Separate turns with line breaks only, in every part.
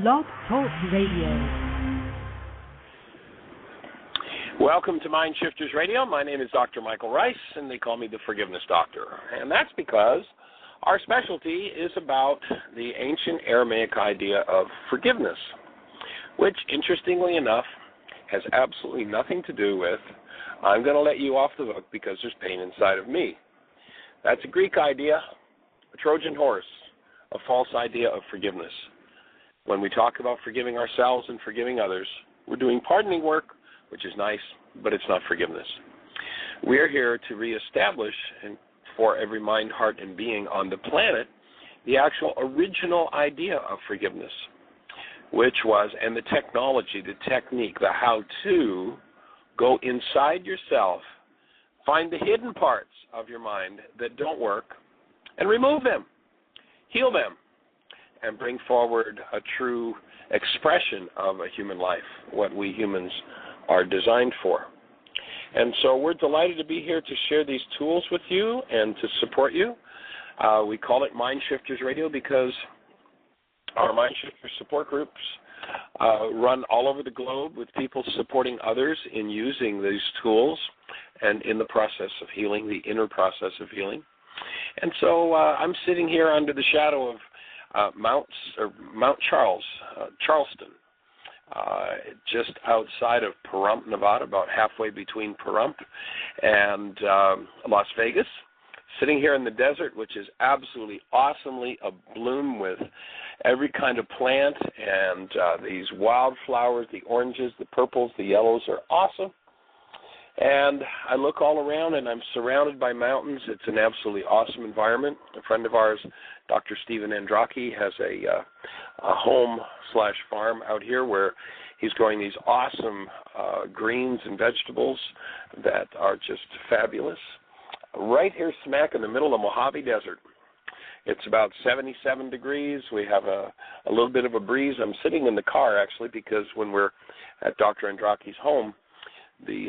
Blog Talk Radio.
Welcome to MindShifters Radio. My name is Dr. Michael Ryce, and they call me the Forgiveness Doctor. And that's because our specialty is about the ancient Aramaic idea of forgiveness, which, interestingly enough, has absolutely nothing to do with, I'm going to let you off the hook because there's pain inside of me. That's a Greek idea, a Trojan horse, a false idea of forgiveness. When we talk about forgiving ourselves and forgiving others, we're doing pardoning work, which is nice, but it's not forgiveness. We're here to reestablish, and for every mind, heart, and being on the planet, the actual original idea of forgiveness, which was, and the technology, the technique, the how-to, go inside yourself, find the hidden parts of your mind that don't work, and remove them, heal them, and bring forward a true expression of a human life, what we humans are designed for. And so we're delighted to be here to share these tools with you and to support you. We call it MindShifters Radio because our MindShifters support groups run all over the globe with people supporting others in using these tools and in the process of healing, the inner process of healing. And so I'm sitting here under the shadow of Mount Charleston, just outside of Pahrump, Nevada, about halfway between Pahrump and Las Vegas, sitting here in the desert, which is absolutely awesomely abloom with every kind of plant, and these wildflowers, the oranges, the purples, the yellows are awesome. And I look all around, and I'm surrounded by mountains. It's an absolutely awesome environment. A friend of ours, Dr. Stephen Andraki, has a home/farm out here where he's growing these awesome greens and vegetables that are just fabulous. Right here smack in the middle of the Mojave Desert. It's about 77 degrees. We have a little bit of a breeze. I'm sitting in the car, actually, because when we're at Dr. Andraki's home, the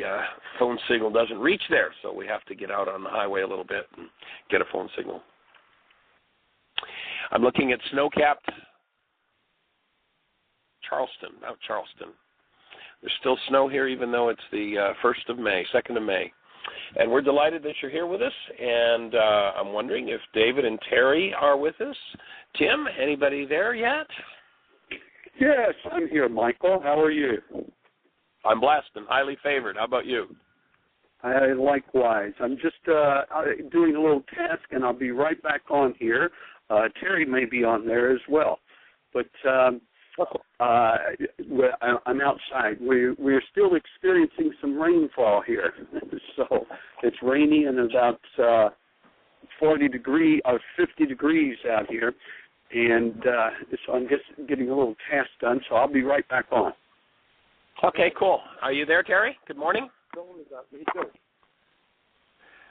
phone signal doesn't reach there, so we have to get out on the highway a little bit and get a phone signal. I'm looking at snow-capped Mount Charleston. There's still snow here, even though it's the 2nd of May. And we're delighted that you're here with us, and I'm wondering if David and Terry are with us. Tim, anybody there yet?
Yes, I'm here, Michael. How are you?
I'm blessed and highly favored. How about you?
Likewise. I'm just doing a little task, and I'll be right back on here. Terry may be on there as well. But I'm outside. We're still experiencing some rainfall here. So it's rainy and about 50 degrees out here. And so I'm just getting a little task done, so I'll be right back on.
Okay, cool. Are you there, Terry? Good morning.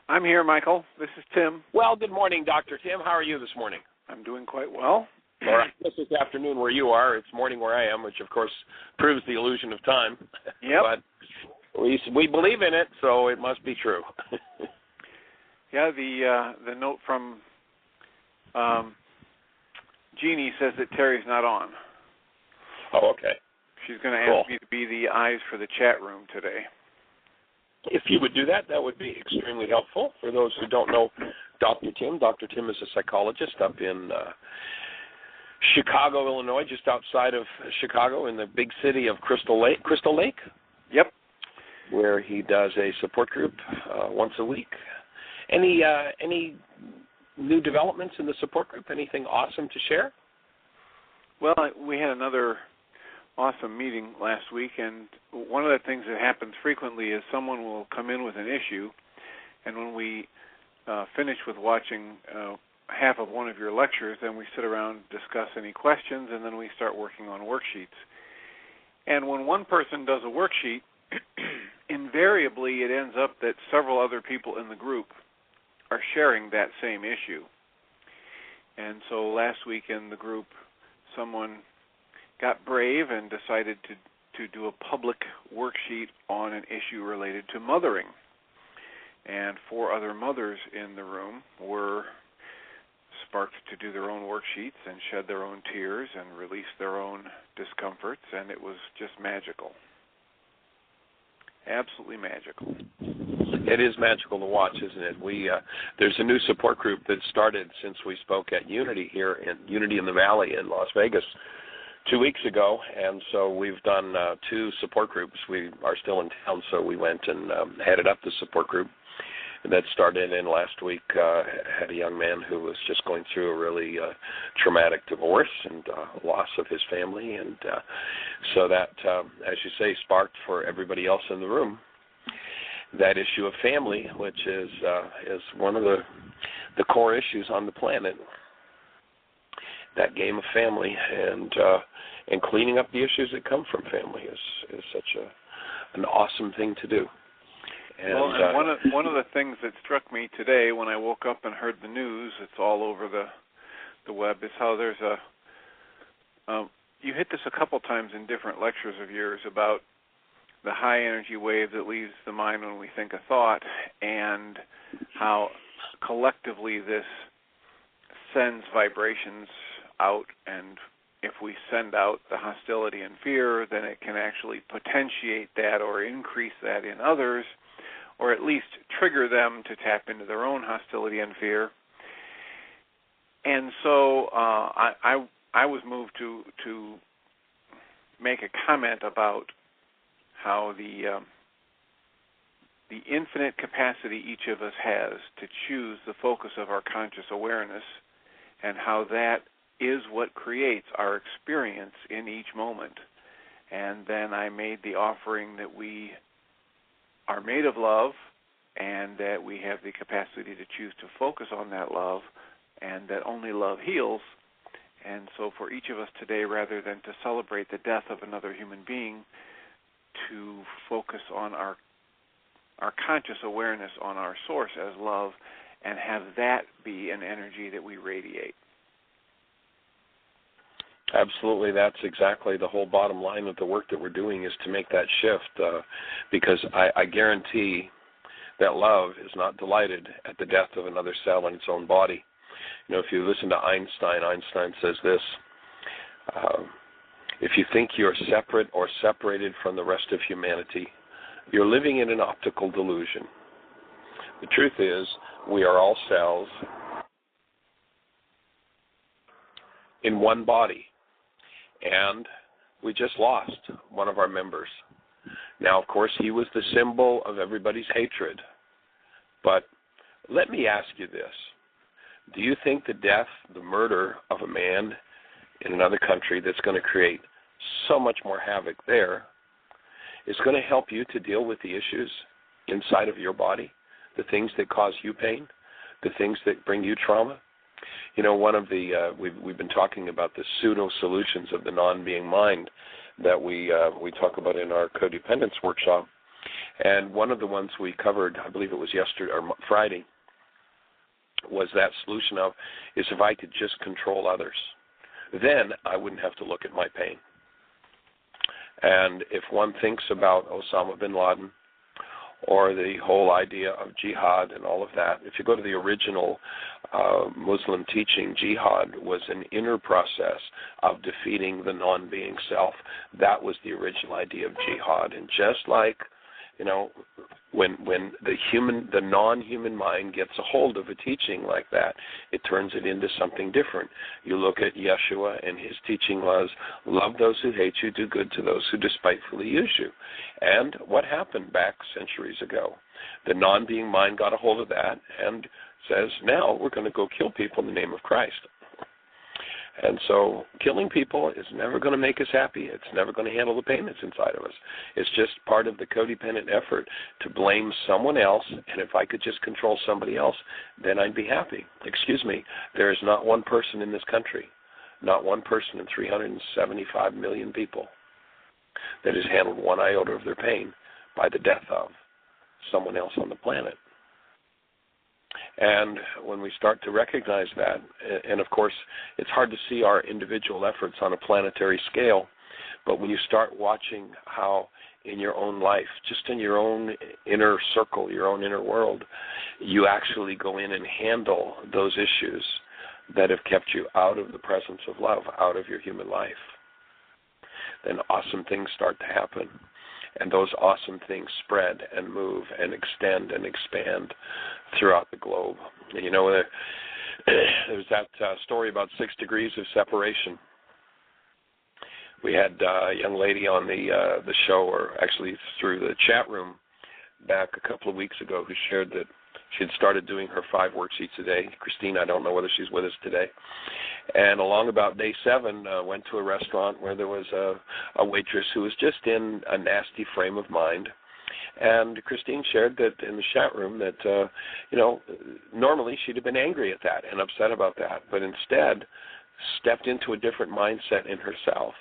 I'm here, Michael. This is Tim.
Well, good morning, Dr. Tim. How are you this morning?
I'm doing quite well.
Or I guess it's afternoon where you are. It's morning where I am, which, of course, proves the illusion of time.
Yep.
But we believe in it, so it must be true.
Yeah, the note from Jeannie says that Terry's not on.
Oh, okay.
She's going to ask me to be the eyes for the chat room today.
If you would do that, that would be extremely helpful. For those who don't know Dr. Tim is a psychologist up in Chicago, Illinois, just outside of Chicago in the big city of Crystal Lake?
Yep.
Where he does a support group once a week. Any new developments in the support group? Anything awesome to share?
Well, we had another awesome meeting last week, and one of the things that happens frequently is someone will come in with an issue, and when we finish with watching half of one of your lectures, then we sit around, discuss any questions, and then we start working on worksheets. And when one person does a worksheet, invariably it ends up that several other people in the group are sharing that same issue. And so last week in the group, someone got brave and decided to do a public worksheet on an issue related to mothering. And 4 other mothers in the room were sparked to do their own worksheets and shed their own tears and release their own discomforts, and it was just magical. Absolutely magical.
It is magical to watch, isn't it? There's a new support group that started since we spoke at Unity here Unity in the Valley in Las Vegas 2 weeks ago, and so we've done 2 support groups. We are still in town, so we went and headed up the support group that started in last week. Had a young man who was just going through a really traumatic divorce and loss of his family, and so that, as you say, sparked for everybody else in the room that issue of family, which is one of the core issues on the planet. That game of family and cleaning up the issues that come from family is such an awesome thing to do. And,
and one of the things that struck me today when I woke up and heard the news, it's all over the web, is how there's you hit this a couple times in different lectures of yours about the high energy wave that leaves the mind when we think a thought, and how collectively this sends vibrations out, and if we send out the hostility and fear, then it can actually potentiate that or increase that in others, or at least trigger them to tap into their own hostility and fear. And so I was moved to make a comment about how the infinite capacity each of us has to choose the focus of our conscious awareness, and how that is what creates our experience in each moment. And then I made the offering that we are made of love, and that we have the capacity to choose to focus on that love, and that only love heals. And so for each of us today, rather than to celebrate the death of another human being, to focus on our conscious awareness on our source as love, and have that be an energy that we radiate.
Absolutely, that's exactly the whole bottom line of the work that we're doing, is to make that shift, because I guarantee that love is not delighted at the death of another cell in its own body. You know, if you listen to Einstein says this: if you think you're separate or separated from the rest of humanity, you're living in an optical delusion. The truth is, we are all cells in one body, and we just lost one of our members. Now, of course, he was the symbol of everybody's hatred, but let me ask you this. Do you think the death, the murder of a man in another country that's going to create so much more havoc there is going to help you to deal with the issues inside of your body, the things that cause you pain, the things that bring you trauma? You know, one of the we've been talking about the pseudo-solutions of the non-being mind that we talk about in our codependence workshop, and one of the ones we covered, I believe it was yesterday or Friday, was that solution of, is if I could just control others, then I wouldn't have to look at my pain. And if one thinks about Osama bin Laden, or the whole idea of jihad and all of that, if you go to the original Muslim teaching, jihad was an inner process of defeating the non-being self. That was the original idea of jihad. And just like, you know, when the non-human mind gets a hold of a teaching like that, it turns it into something different. You look at Yeshua, and his teaching was, love those who hate you, do good to those who despitefully use you. And what happened back centuries ago? The non-being mind got a hold of that and says, now we're going to go kill people in the name of Christ. And so killing people is never going to make us happy. It's never going to handle the pain that's inside of us. It's just part of the codependent effort to blame someone else, and if I could just control somebody else, then I'd be happy. Excuse me, there is not one person in this country, not one person in 375 million people that has handled one iota of their pain by the death of someone else on the planet. And when we start to recognize that, and of course it's hard to see our individual efforts on a planetary scale, but when you start watching how in your own life, just in your own inner circle, your own inner world, you actually go in and handle those issues that have kept you out of the presence of love, out of your human life, then awesome things start to happen. And those awesome things spread and move and extend and expand throughout the globe. You know, there's that story about 6 degrees of separation. We had a young lady on the show, or actually through the chat room back a couple of weeks ago, who shared that she had started doing her 5 worksheets a day. Christine, I don't know whether she's with us today. And along about day 7, went to a restaurant where there was a waitress who was just in a nasty frame of mind. And Christine shared that in the chat room that, normally she'd have been angry at that and upset about that, but instead stepped into a different mindset in herself.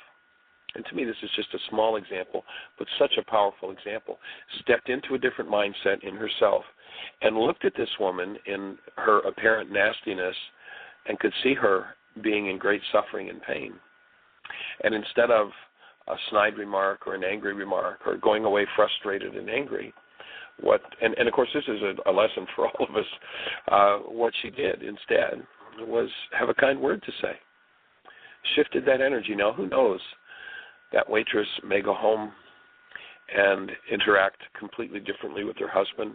And to me, this is just a small example, but such a powerful example. Stepped into a different mindset in herself and looked at this woman in her apparent nastiness and could see her being in great suffering and pain. And instead of a snide remark or an angry remark or going away frustrated and angry, and of course this is a lesson for all of us, what she did instead was have a kind word to say. Shifted that energy. Now, who knows? That waitress may go home and interact completely differently with her husband,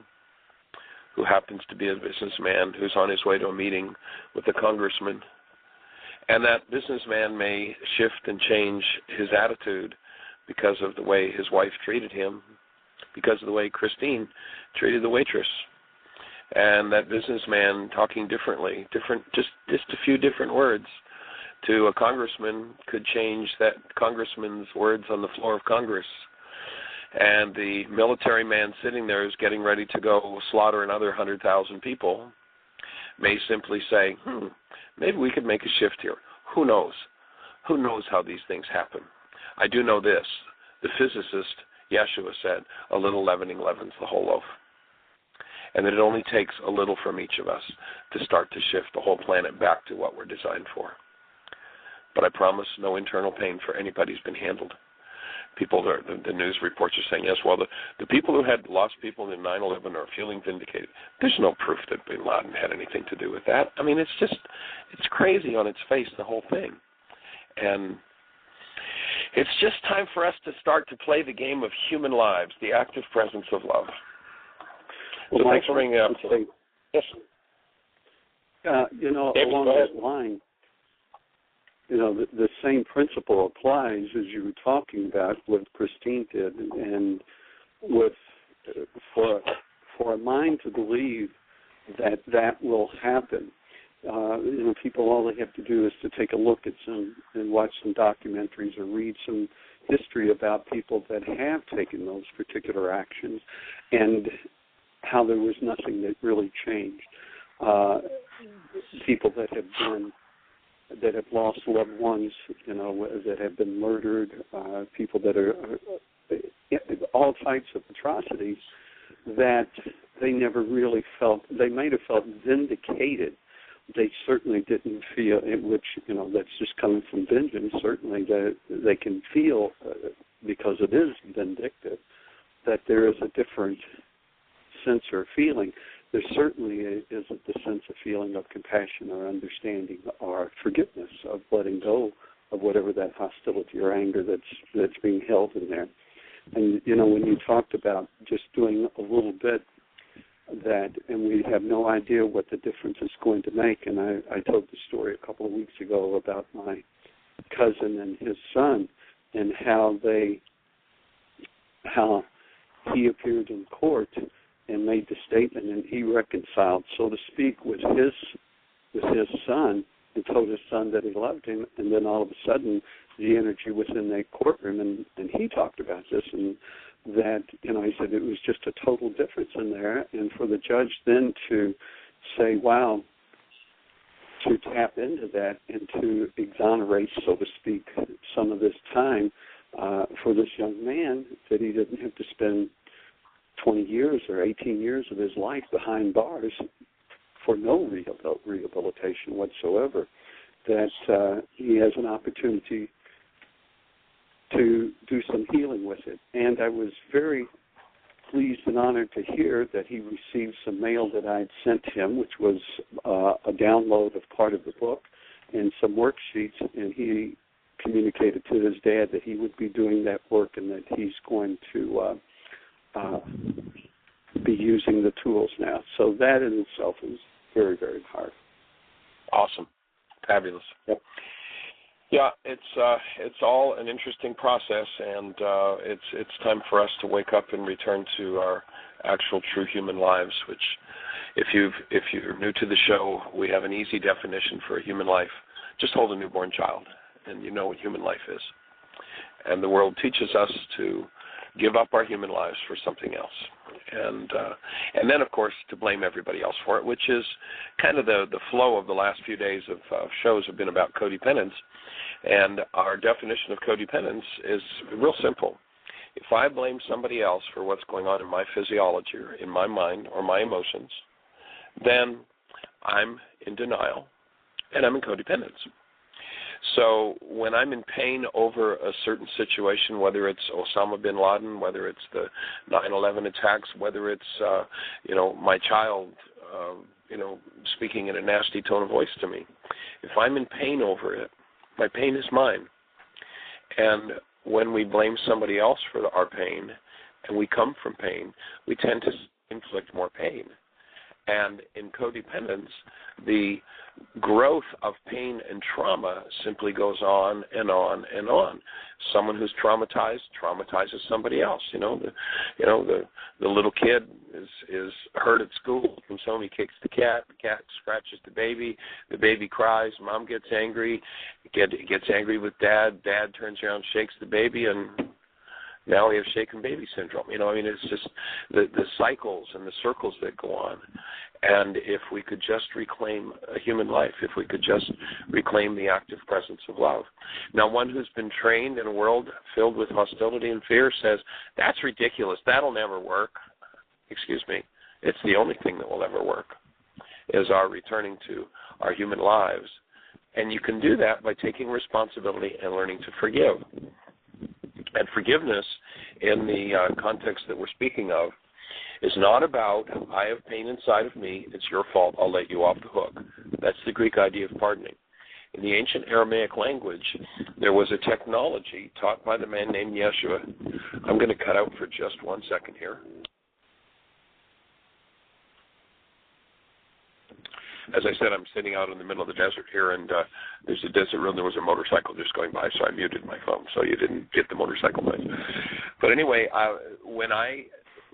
who happens to be a businessman who's on his way to a meeting with a congressman. And that businessman may shift and change his attitude because of the way his wife treated him, because of the way Christine treated the waitress. And that businessman talking differently, just a few different words to a congressman could change that congressman's words on the floor of Congress. And the military man sitting there is getting ready to go slaughter another 100,000 people may simply say, maybe we could make a shift here. Who knows? Who knows how these things happen? I do know this. The physicist, Yeshua, said, a little leavening leavens the whole loaf. And that it only takes a little from each of us to start to shift the whole planet back to what we're designed for. But I promise no internal pain for anybody who's been handled. People, the news reports are saying, yes, well, the people who had lost people in 9/11 are feeling vindicated. There's no proof that bin Laden had anything to do with that. I mean, it's crazy on its face, the whole thing. And it's just time for us to start to play the game of human lives, the active presence of love.
Well,
so thanks for bringing it up. Yes.
Along that line, the same principle applies as you were talking about what Christine did, and for a mind to believe that will happen. People, all they have to do is to take a look at some and watch some documentaries or read some history about people that have taken those particular actions and how there was nothing that really changed. People that have lost loved ones, that have been murdered, people that are all types of atrocities that they never really felt. They might have felt vindicated. They certainly didn't feel, which that's just coming from vengeance. Certainly, they can feel because it is vindictive that there is a different sense or feeling. There certainly isn't the sense of feeling of compassion or understanding or forgiveness, of letting go of whatever that hostility or anger that's being held in there. And, when you talked about just doing a little bit and we have no idea what the difference is going to make, and I told the story a couple of weeks ago about my cousin and his son and how he appeared in court and made the statement, and he reconciled, so to speak, with his son, and told his son that he loved him, and then all of a sudden the energy within that courtroom, and he talked about this, and that, he said it was just a total difference in there, and for the judge then to say, wow, to tap into that and to exonerate, so to speak, some of this time for this young man, that he didn't have to spend 20 years or 18 years of his life behind bars for no rehabilitation whatsoever, that he has an opportunity to do some healing with it. And I was very pleased and honored to hear that he received some mail that I had sent him, which was a download of part of the book and some worksheets, and he communicated to his dad that he would be doing that work and that he's going to be using the tools now. So that in itself is very, very hard.
Awesome. Fabulous.
Yep.
Yeah, it's all an interesting process, and it's time for us to wake up and return to our actual true human lives, which if you're new to the show, we have an easy definition for a human life. Just hold a newborn child, and you know what human life is. And the world teaches us to give up our human lives for something else. And then, of course, to blame everybody else for it, which is kind of the flow of the last few days of shows have been about codependence. And our definition of codependence is real simple. If I blame somebody else for what's going on in my physiology or in my mind or my emotions, then I'm in denial and I'm in codependence. So when I'm in pain over a certain situation, whether it's Osama bin Laden, whether it's the 9/11 attacks, whether it's my child speaking in a nasty tone of voice to me, if I'm in pain over it, my pain is mine. And when we blame somebody else for our pain, and we come from pain, we tend to inflict more pain. And in codependence, the growth of pain and trauma simply goes on and on and on. Someone who's traumatizes somebody else. The little kid is hurt at school, comes home, he kicks the cat scratches the baby cries, mom gets angry, gets angry with dad turns around, shakes the baby, and now we have shaken baby syndrome. It's just the cycles and the circles that go on. And if we could just reclaim a human life, if we could just reclaim the active presence of love. Now, one who's been trained in a world filled with hostility and fear says, that's ridiculous, that'll never work. Excuse me, it's the only thing that will ever work, is our returning to our human lives. And you can do that by taking responsibility and learning to forgive. And forgiveness, in the context that we're speaking of, is not about, I have pain inside of me, it's your fault, I'll let you off the hook. That's the Greek idea of pardoning. In the ancient Aramaic language, there was a technology taught by the man named Yeshua. I'm going to cut out for just 1 second here. As I said, I'm sitting out in the middle of the desert here, and there's a desert road. There was a motorcycle just going by, so I muted my phone so you didn't get the motorcycle noise. But anyway, when I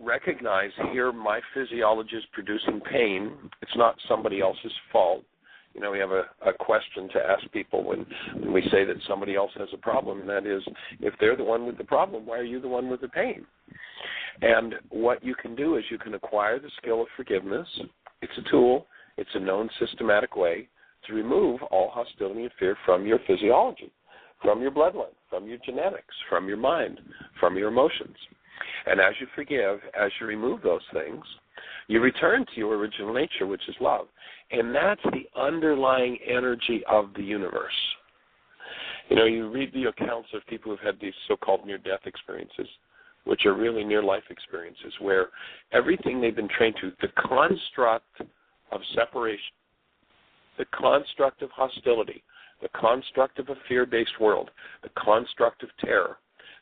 recognize here my physiology is producing pain, it's not somebody else's fault. We have a question to ask people when we say that somebody else has a problem, and that is, if they're the one with the problem, why are you the one with the pain? And what you can do is you can acquire the skill of forgiveness. It's a tool. It's a known systematic way to remove all hostility and fear from your physiology, from your bloodline, from your genetics, from your mind, from your emotions. And as you forgive, as you remove those things, you return to your original nature, which is love. And that's the underlying energy of the universe. You read the accounts of people who've had these so-called near-death experiences, which are really near-life experiences, where everything they've been trained to, the construct of separation, the construct of hostility, the construct of a fear-based world, the construct of terror,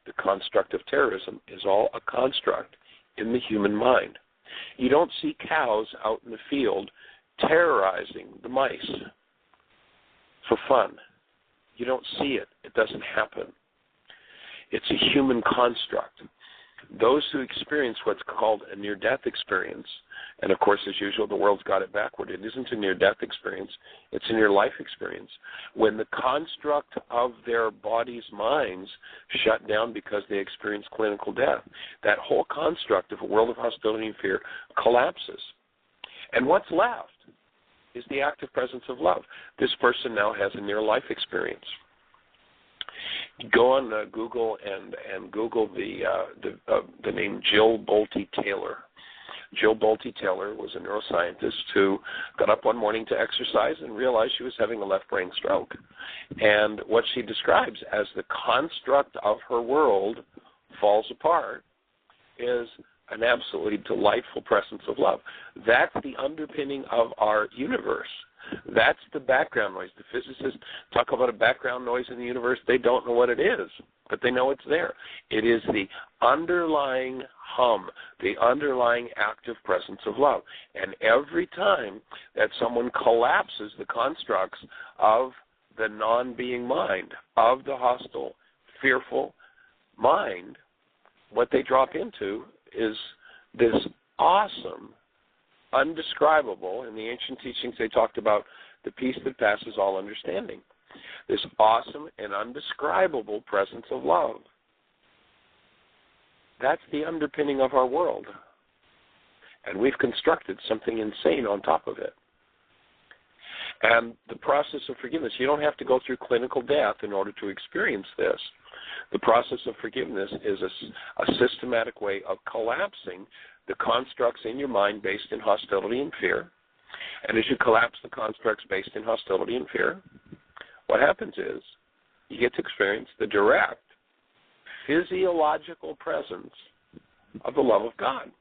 the construct of terrorism is all a construct in the human mind. You don't see cows out in the field terrorizing the mice for fun. You don't see it. It doesn't happen. It's a human construct. Those who experience what's called a near-death experience, and of course, as usual, the world's got it backward. It isn't a near-death experience. It's a near-life experience. When the construct of their bodies' minds shut down because they experience clinical death, that whole construct of a world of hostility and fear collapses. And what's left is the active presence of love. This person now has a near-life experience. Go on Google and Google the name Jill Bolte Taylor. Jill Bolte Taylor was a neuroscientist who got up one morning to exercise and realized she was having a left brain stroke. And what she describes as the construct of her world falls apart is an absolutely delightful presence of love. That's the underpinning of our universe. That's the background noise. The physicists talk about a background noise in the universe. They don't know what it is, but they know it's there. It is the underlying hum, the underlying active presence of love. And every time that someone collapses the constructs of the non-being mind, of the hostile, fearful mind, what they drop into is this awesome, undescribable, in the ancient teachings they talked about the peace that passes all understanding, this awesome and undescribable presence of love. That's the underpinning of our world. And we've constructed something insane on top of it. And the process of forgiveness, you don't have to go through clinical death in order to experience this. The process of forgiveness is a systematic way of collapsing the constructs in your mind based in hostility and fear. And as you collapse the constructs based in hostility and fear, what happens is you get to experience the direct physiological presence of the love of God.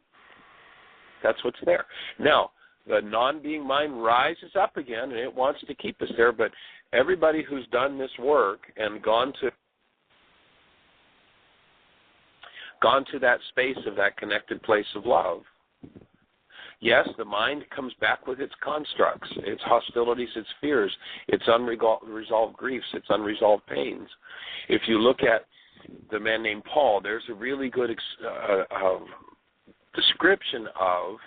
That's what's there. Now, the non-being mind rises up again, and it wants to keep us there, but everybody who's done this work and gone to that space of that connected place of love, yes, the mind comes back with its constructs, its hostilities, its fears, its unresolved griefs, its unresolved pains. If you look at the man named Paul, there's a really good description of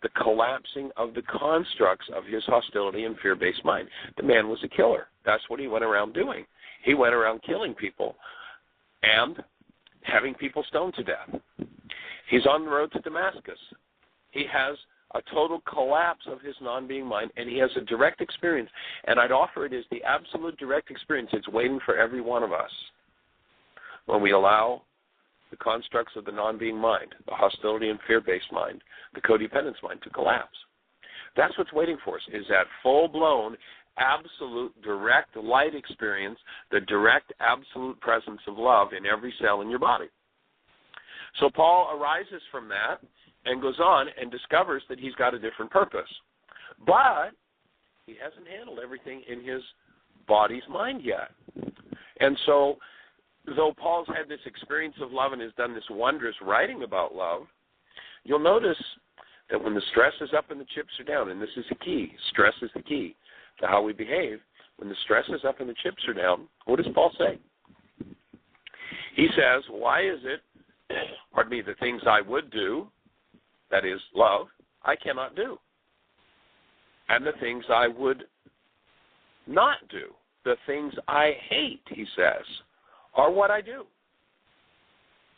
the collapsing of the constructs of his hostility and fear-based mind. The man was a killer. That's what he went around doing. He went around killing people and having people stoned to death. He's on the road to Damascus. He has a total collapse of his non-being mind, and he has a direct experience. And I'd offer it as the absolute direct experience. It's waiting for every one of us when we allow the constructs of the non-being mind, the hostility and fear-based mind, the codependence mind to collapse. That's what's waiting for us, is that full-blown, absolute, direct light experience, the direct, absolute presence of love in every cell in your body. So Paul arises from that and goes on and discovers that he's got a different purpose. But he hasn't handled everything in his body's mind yet. And so, though Paul's had this experience of love and has done this wondrous writing about love, you'll notice that when the stress is up and the chips are down, and this is the key, stress is the key to how we behave. When the stress is up and the chips are down, what does Paul say? He says, why is it, the things I would do, that is love, I cannot do. And the things I would not do, the things I hate, he says, are what I do.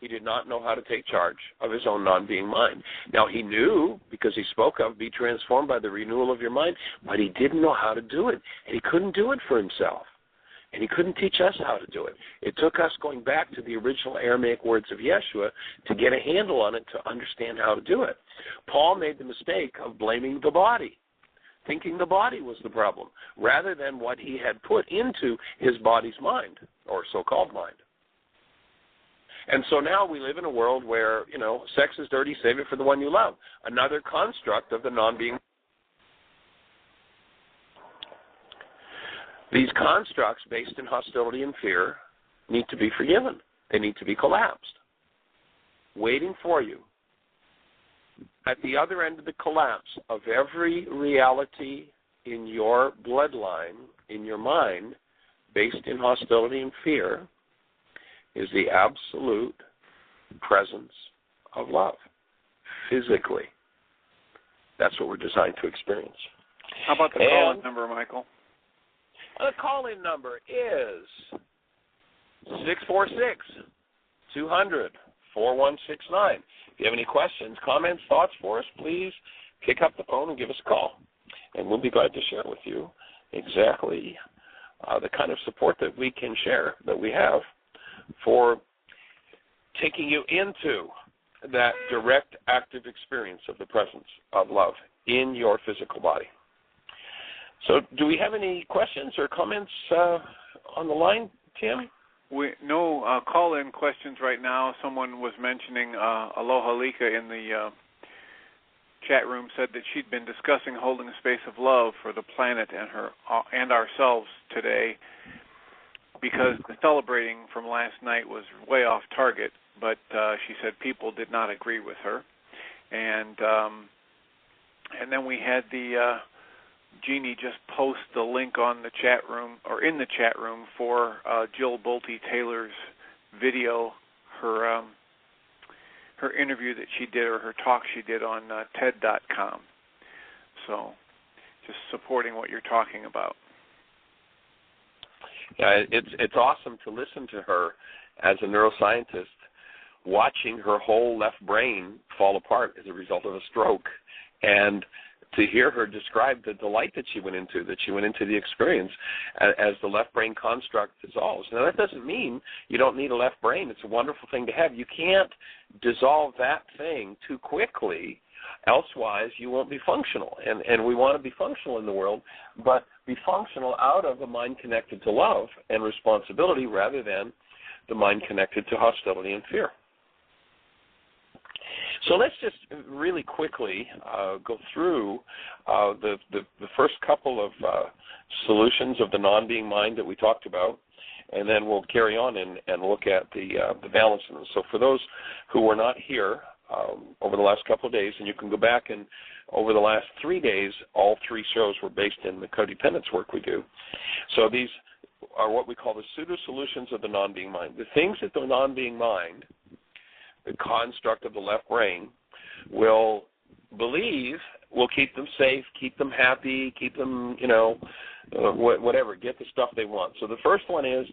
He did not know how to take charge of his own non-being mind. Now, he knew, because he spoke of, be transformed by the renewal of your mind, but he didn't know how to do it, and he couldn't do it for himself, and he couldn't teach us how to do it. It took us going back to the original Aramaic words of Yeshua to get a handle on it, to understand how to do it. Paul made the mistake of blaming the body, thinking the body was the problem, rather than what he had put into his body's mind, or so-called mind. And so now we live in a world where, sex is dirty, save it for the one you love. Another construct of the non-being. These constructs based in hostility and fear need to be forgiven. They need to be collapsed. Waiting for you at the other end of the collapse of every reality in your bloodline, in your mind, based in hostility and fear, is the absolute presence of love, physically. That's what we're designed to experience.
How about the call-in number, Michael?
The call-in number is 646-200-4169. If you have any questions, comments, thoughts for us, please pick up the phone and give us a call. And we'll be glad to share with you exactly the kind of support that we can share, that we have, for taking you into that direct, active experience of the presence of love in your physical body. So do we have any questions or comments on the line, Tim?
No call-in questions right now. Someone was mentioning Aloha Lika in the chat room, said that she'd been discussing holding a space of love for the planet and ourselves today because the celebrating from last night was way off target, but she said people did not agree with her. And then we had the Jeannie just post the link on the chat room, or in the chat room, for Jill Bolte Taylor's video, her interview that she did, or her talk she did on TED.com. So just supporting what you're talking about.
Yeah, it's awesome to listen to her as a neuroscientist, watching her whole left brain fall apart as a result of a stroke, and to hear her describe the delight that she went into the experience as the left brain construct dissolves. Now, that doesn't mean you don't need a left brain. It's a wonderful thing to have. You can't dissolve that thing too quickly, elsewise you won't be functional. And we want to be functional in the world, but be functional out of a mind connected to love and responsibility rather than the mind connected to hostility and fear. So let's just really quickly go through the first couple of solutions of the non-being mind that we talked about, and then we'll carry on and look at the balance in them. So for those who were not here over the last couple of days, and you can go back and over the last 3 days, all 3 shows were based in the codependence work we do. So these are what we call the pseudo-solutions of the non-being mind. The things that the non-being mind, the construct of the left brain, will believe will keep them safe, keep them happy, keep them, whatever, get the stuff they want. So the first one is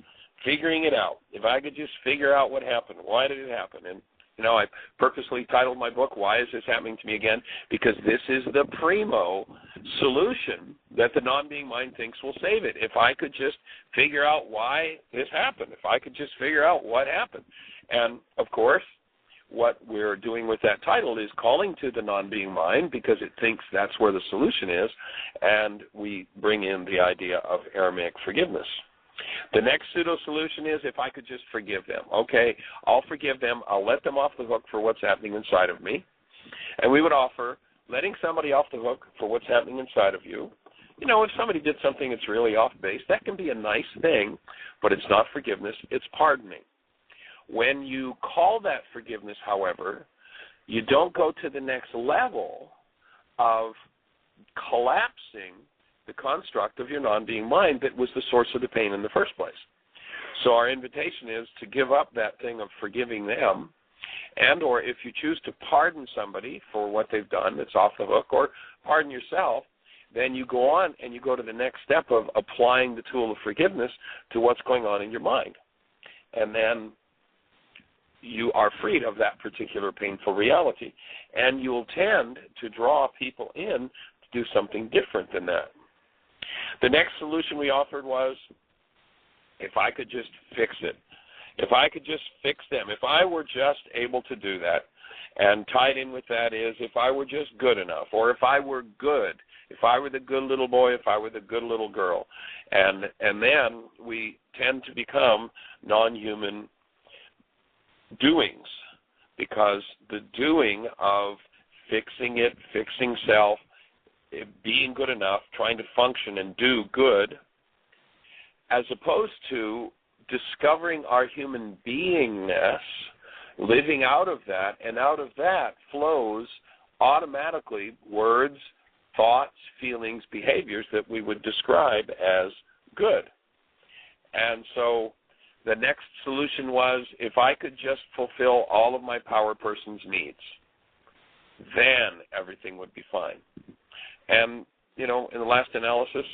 figuring it out. If I could just figure out what happened, why did it happen? And, I purposely titled my book, Why Is This Happening to Me Again? Because this is the primo solution that the non-being mind thinks will save it. If I could just figure out why this happened, if I could just figure out what happened. And, of course, what we're doing with that title is calling to the non-being mind because it thinks that's where the solution is, and we bring in the idea of Aramaic forgiveness. The next pseudo-solution is if I could just forgive them. Okay, I'll forgive them. I'll let them off the hook for what's happening inside of me. And we would offer letting somebody off the hook for what's happening inside of you. If somebody did something that's really off base, that can be a nice thing, but it's not forgiveness, it's pardoning. When you call that forgiveness, however, you don't go to the next level of collapsing the construct of your non-being mind that was the source of the pain in the first place. So our invitation is to give up that thing of forgiving them, and or if you choose to pardon somebody for what they've done that's off the hook, or pardon yourself, then you go on and you go to the next step of applying the tool of forgiveness to what's going on in your mind. And then you are freed of that particular painful reality. And you'll tend to draw people in to do something different than that. The next solution we offered was, if I could just fix it, if I could just fix them, if I were just able to do that, and tied in with that is if I were just good enough, or if I were good, if I were the good little boy, if I were the good little girl. And then we tend to become non-human doings, because the doing of fixing it, fixing self, being good enough, trying to function and do good, as opposed to discovering our human beingness, living out of that, and out of that flows automatically words, thoughts, feelings, behaviors that we would describe as good. And so the next solution was, if I could just fulfill all of my power person's needs, then everything would be fine. And, in the last analysis,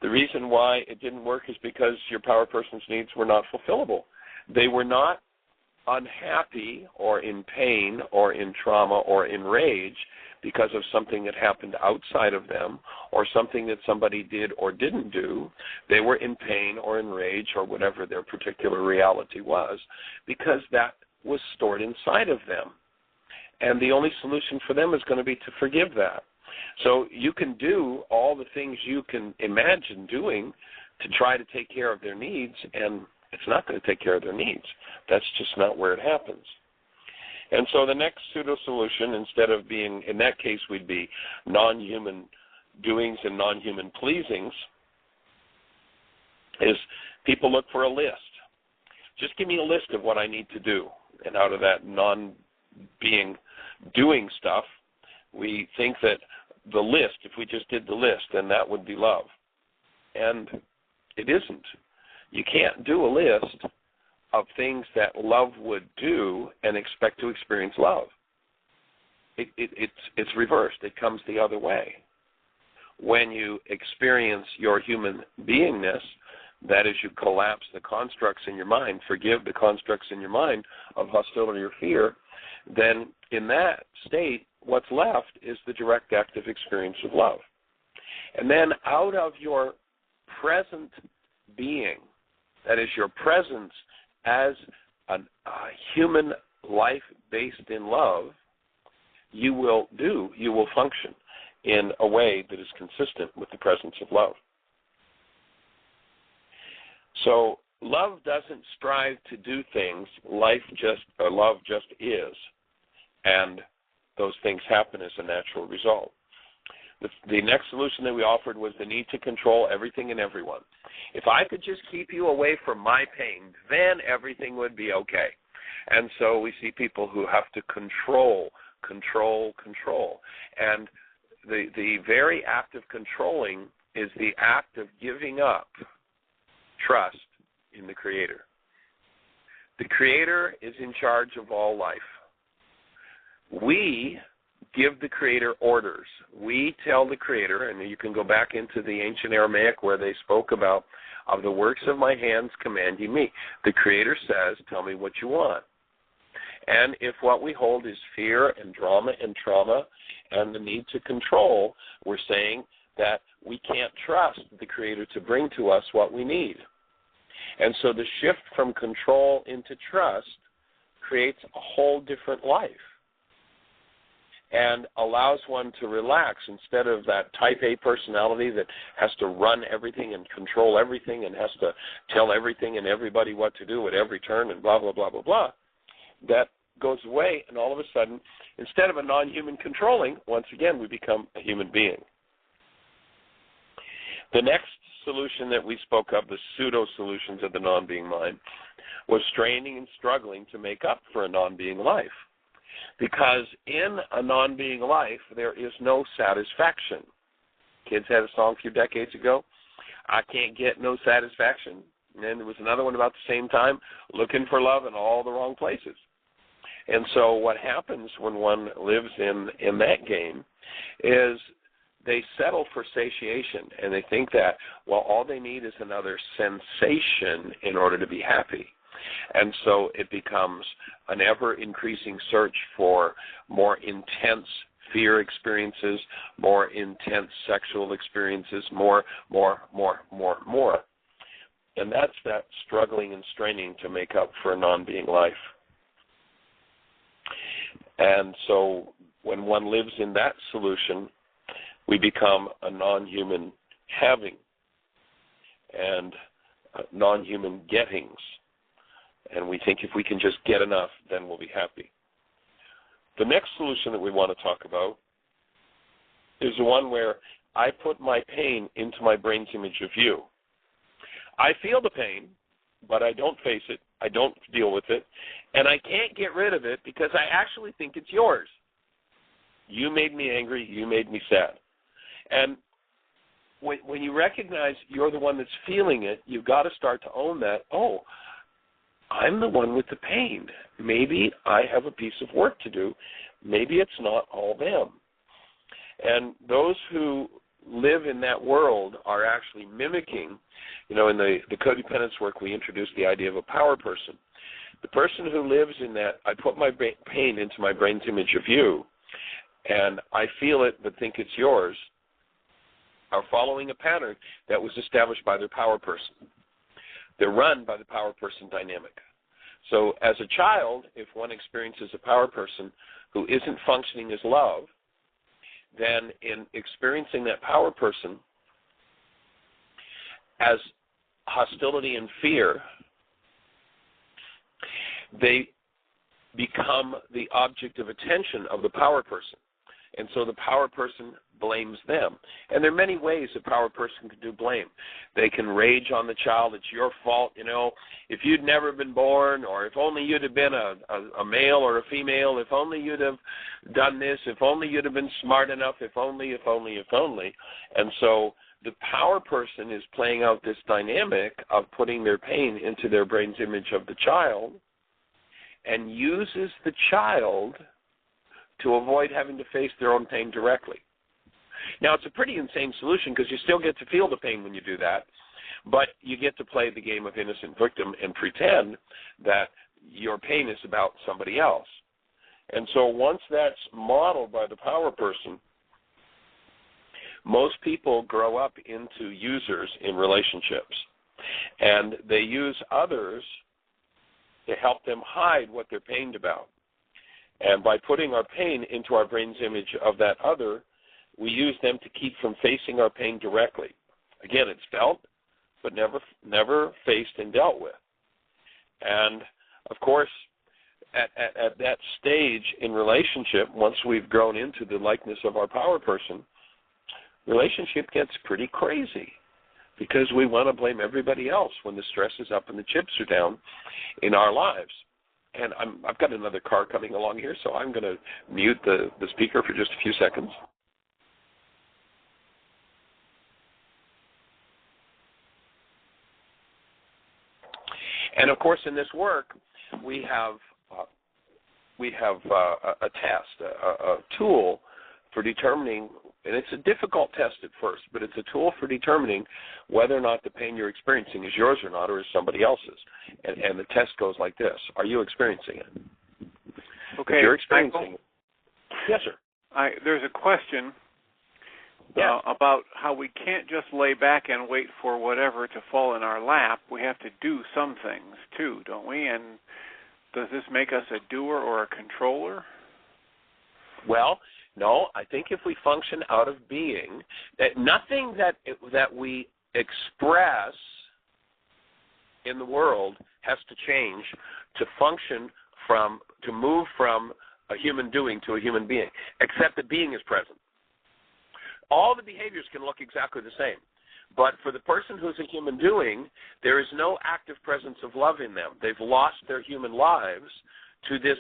the reason why it didn't work is because your power person's needs were not fulfillable. They were not unhappy or in pain or in trauma or in rage because of something that happened outside of them or something that somebody did or didn't do. They were in pain or in rage or whatever their particular reality was because that was stored inside of them. And the only solution for them is going to be to forgive that. So you can do all the things you can imagine doing to try to take care of their needs, and It's not going to take care of their needs. That's just not where it happens. And so the next pseudo-solution, instead of being, in that case, we'd be non-human doings and non-human pleasings, is people look for a list. Just give me a list of what I need to do. And out of that non-being doing stuff, we think that the list, if we just did the list, then that would be love. And it isn't. You can't do a list of things that love would do and expect to experience love. It's reversed. It comes the other way. When you experience your human beingness, that is, you collapse the constructs in your mind, forgive the constructs in your mind of hostility or fear, then in that state, what's left is the direct active experience of love. And then out of your present being, that is your presence as a human life based in love, you will function in a way that is consistent with the presence of love. So love doesn't strive to do things. Love just is, and those things happen as a natural result. The next solution that we offered was the need to control everything and everyone. If I could just keep you away from my pain, then everything would be okay. And so we see people who have to control. And the very act of controlling is the act of giving up trust in the Creator. The Creator is in charge of all life. We give the Creator orders. We tell the Creator, and you can go back into the ancient Aramaic where they spoke about, of the works of my hands command ye me. The Creator says, tell me what you want. And if what we hold is fear and drama and trauma and the need to control, we're saying that we can't trust the Creator to bring to us what we need. And so the shift from control into trust creates a whole different life and allows one to relax instead of that type A personality that has to run everything and control everything and has to tell everything and everybody what to do at every turn and blah, blah, blah, blah, blah. That goes away, and all of a sudden, instead of a non-human controlling, once again, we become a human being. The next solution that we spoke of, the pseudo-solutions of the non-being mind, was straining and struggling to make up for a non-being life. Because in a non-being life, there is no satisfaction. Kids had a song a few decades ago, I can't get no satisfaction. And then there was another one about the same time, looking for love in all the wrong places. And so what happens when one lives in that game is they settle for satiation, and they think that, well, all they need is another sensation in order to be happy. And so it becomes an ever-increasing search for more intense fear experiences, more intense sexual experiences, more. And that's that struggling and straining to make up for a non-being life. And so when one lives in that solution, we become a non-human having and non-human gettings. And we think if we can just get enough, then we'll be happy. The next solution that we want to talk about is the one where I put my pain into my brain's image of you. I feel the pain, but I don't face it. I don't deal with it. And I can't get rid of it because I actually think it's yours. You made me angry. You made me sad. And when you recognize you're the one that's feeling it, you've got to start to own that, oh, I'm the one with the pain. Maybe I have a piece of work to do. Maybe it's not all them. And those who live in that world are actually mimicking, in the codependence work we introduced the idea of a power person. The person who lives in that, I put my pain into my brain's image of you, and I feel it but think it's yours, are following a pattern that was established by their power person. They're run by the power person dynamic. So as a child, if one experiences a power person who isn't functioning as love, then in experiencing that power person as hostility and fear, they become the object of attention of the power person. And so the power person blames them. And there are many ways a power person can do blame. They can rage on the child. It's your fault, if you'd never been born, or if only you'd have been a male or a female, if only you'd have done this, if only you'd have been smart enough, if only. And so the power person is playing out this dynamic of putting their pain into their brain's image of the child and uses the child to avoid having to face their own pain directly. Now, it's a pretty insane solution because you still get to feel the pain when you do that, but you get to play the game of innocent victim and pretend that your pain is about somebody else. And so once that's modeled by the power person, most people grow up into users in relationships, and they use others to help them hide what they're pained about. And by putting our pain into our brain's image of that other, we use them to keep from facing our pain directly. Again, it's felt, but never faced and dealt with. And, of course, at that stage in relationship, once we've grown into the likeness of our power person, relationship gets pretty crazy because we want to blame everybody else when the stress is up and the chips are down in our lives. And I've got another car coming along here, so I'm going to mute the speaker for just a few seconds. And, of course, in this work, we have a test, a tool for determining, and it's a difficult test at first, but it's a tool for determining whether or not the pain you're experiencing is yours or not, or is somebody else's. And the test goes like this. Are you experiencing it?
Okay.
If you're experiencing it. Yes, sir.
There's a question about how we can't just lay back and wait for whatever to fall in our lap. We have to do some things, too, don't we? And does this make us a doer or a controller?
Well, no, I think if we function out of being, that nothing that we express in the world has to change to function to move from a human doing to a human being, except that being is present. All the behaviors can look exactly the same, but for the person who's a human doing, there is no active presence of love in them. They've lost their human lives to this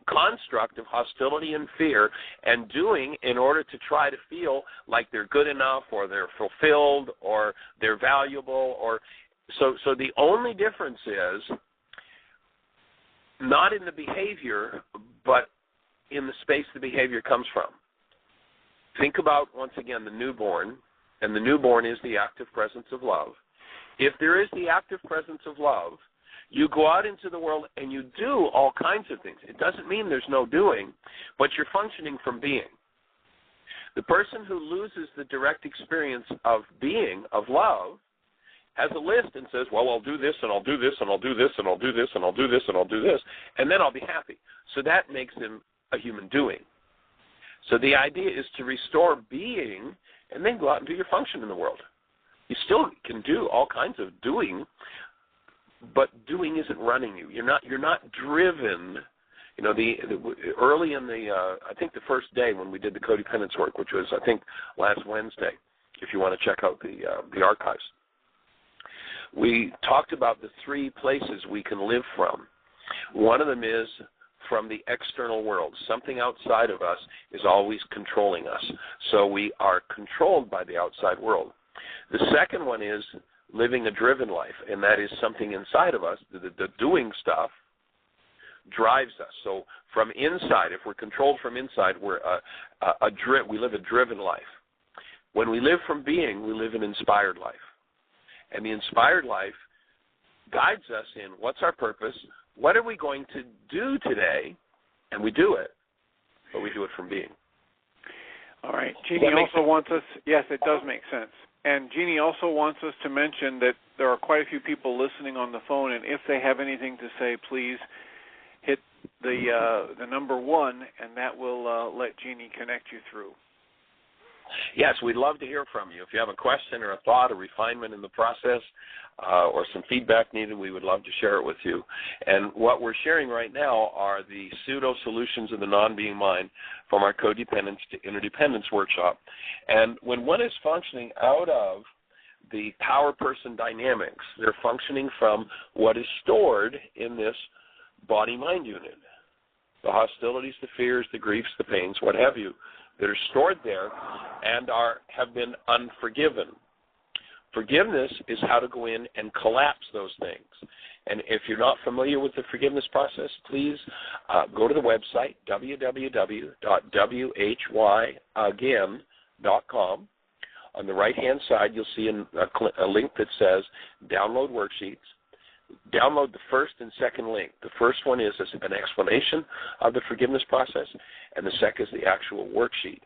construct of hostility and fear and doing in order to try to feel like they're good enough or they're fulfilled or they're valuable. So the only difference is not in the behavior, but in the space the behavior comes from. Think about, once again, the newborn, and the newborn is the active presence of love. If there is the active presence of love, you go out into the world and you do all kinds of things. It doesn't mean there's no doing, but you're functioning from being. The person who loses the direct experience of being, of love, has a list and says, well, I'll do this, and I'll do this, and I'll do this, and I'll do this, and I'll do this, and I'll do this, and then I'll be happy. So that makes them a human doing. So the idea is to restore being and then go out and do your function in the world. You still can do all kinds of doing, but doing isn't running you. You're not driven. Early in I think the first day when we did the codependence work, which was I think last Wednesday, if you want to check out the archives, we talked about the three places we can live from. One of them is from the external world. Something outside of us is always controlling us. So we are controlled by the outside world. The second one is living a driven life, and that is something inside of us. The doing stuff drives us. So from inside, if we're controlled from inside, we live a driven life. When we live from being, we live an inspired life. And the inspired life guides us in what's our purpose, what are we going to do today, and we do it, but we do it from being.
All right. Jeannie also wants us, yes, it does make sense. And Jeannie also wants us to mention that there are quite a few people listening on the phone, and if they have anything to say, please hit the number 1, and that will let Jeannie connect you through.
Yes, we'd love to hear from you. If you have a question or a thought, a refinement in the process, or some feedback needed, we would love to share it with you. And what we're sharing right now are the pseudo-solutions of the non-being mind from our Codependence to Interdependence workshop. And when one is functioning out of the power person dynamics, they're functioning from what is stored in this body-mind unit. The hostilities, the fears, the griefs, the pains, what have you, that are stored there and have been unforgiven. Forgiveness is how to go in and collapse those things. And if you're not familiar with the forgiveness process, please go to the website, www.whyagain.com. On the right-hand side, you'll see a link that says Download Worksheets. Download the first and second link. The first one is an explanation of the forgiveness process, and the second is the actual worksheet.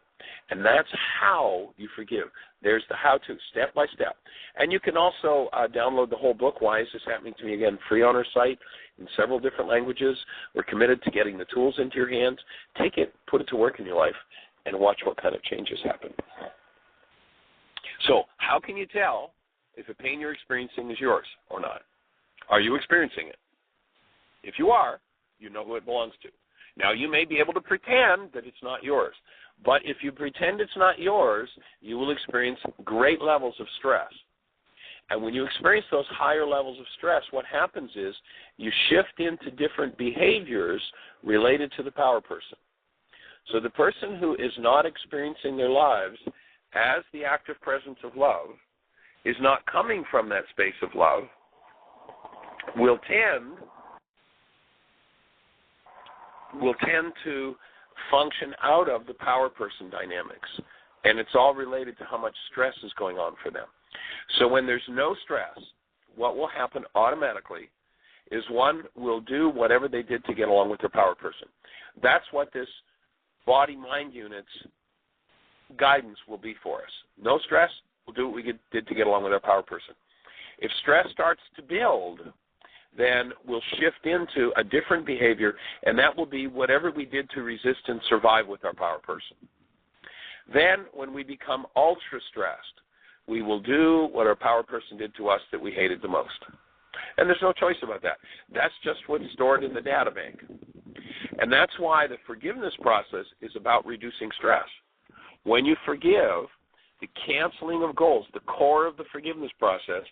And that's how you forgive. There's the how-to, step by step. And you can also download the whole book, Why Is This Happening to Me Again, free on our site in several different languages. We're committed to getting the tools into your hands. Take it, put it to work in your life, and watch what kind of changes happen. So how can you tell if the pain you're experiencing is yours or not? Are you experiencing it? If you are, you know who it belongs to. Now, you may be able to pretend that it's not yours, but if you pretend it's not yours, you will experience great levels of stress. And when you experience those higher levels of stress, what happens is you shift into different behaviors related to the power person. So the person who is not experiencing their lives as the active presence of love is not coming from that space of love, will tend to function out of the power person dynamics. And it's all related to how much stress is going on for them. So when there's no stress, what will happen automatically is one will do whatever they did to get along with their power person. That's what this body-mind unit's guidance will be for us. No stress, we'll do what we did to get along with our power person. If stress starts to build, then we'll shift into a different behavior, and that will be whatever we did to resist and survive with our power person. Then, when we become ultra-stressed, we will do what our power person did to us that we hated the most. And there's no choice about that. That's just what's stored in the data bank. And that's why the forgiveness process is about reducing stress. When you forgive, the canceling of goals, the core of the forgiveness process,